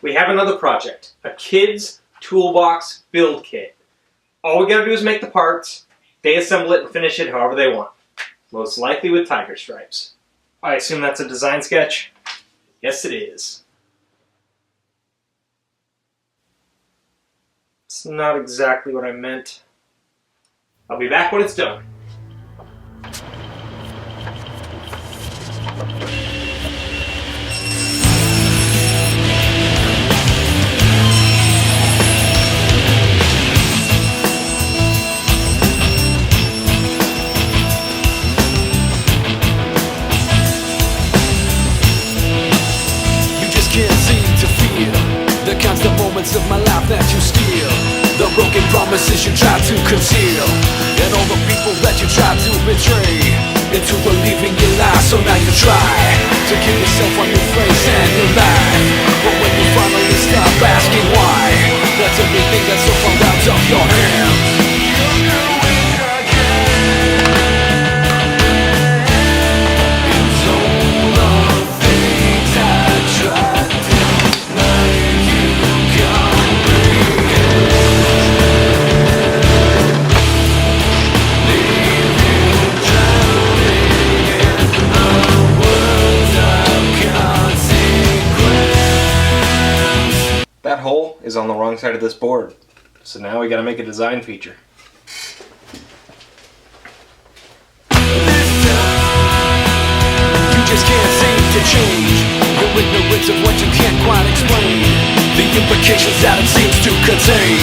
we have another project, a kid's toolbox build kit. All we gotta do is make the parts, they assemble it and finish it however they want. Most likely with tiger stripes. I assume that's a design sketch? Yes, it is. It's not exactly what I meant. I'll be back when it's done. Of my life that you steal, the broken promises you try to conceal, and all the people that you try to betray into believing your lies. So now you try to keep yourself on your face and your life, but when you finally stop asking why, that's everything that's so far out of your hands. That hole is on the wrong side of this board, so now we gotta make a design feature. You just can't seem to change. You're ignorant of what you can't quite explain, the implications that it seems to contain,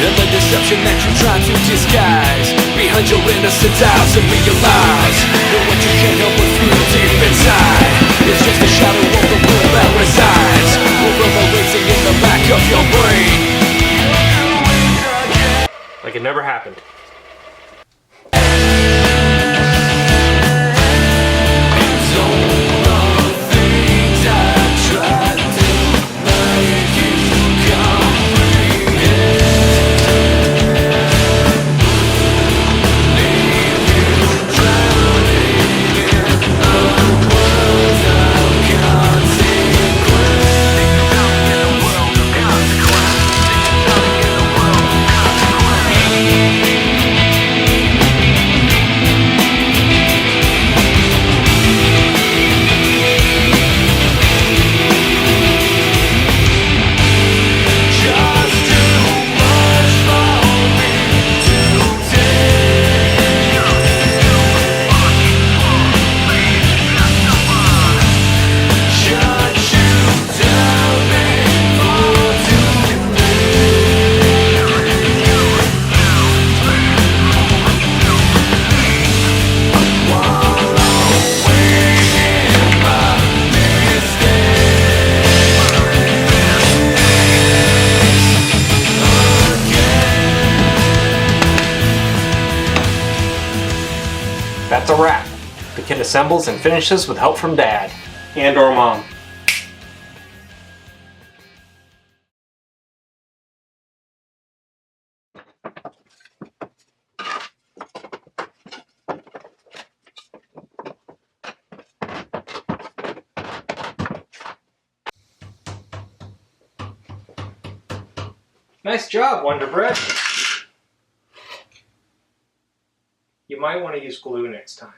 and the deception that you try to disguise behind your innocent eyes, and realize that what you can't help but feel deep inside is just a shadow of the world that resides reverberating in the back of your brain, Like it never happened. That's a wrap. The kit assembles and finishes with help from Dad. And or Mom. Nice job, Wonder Bread. You might want to use glue next time.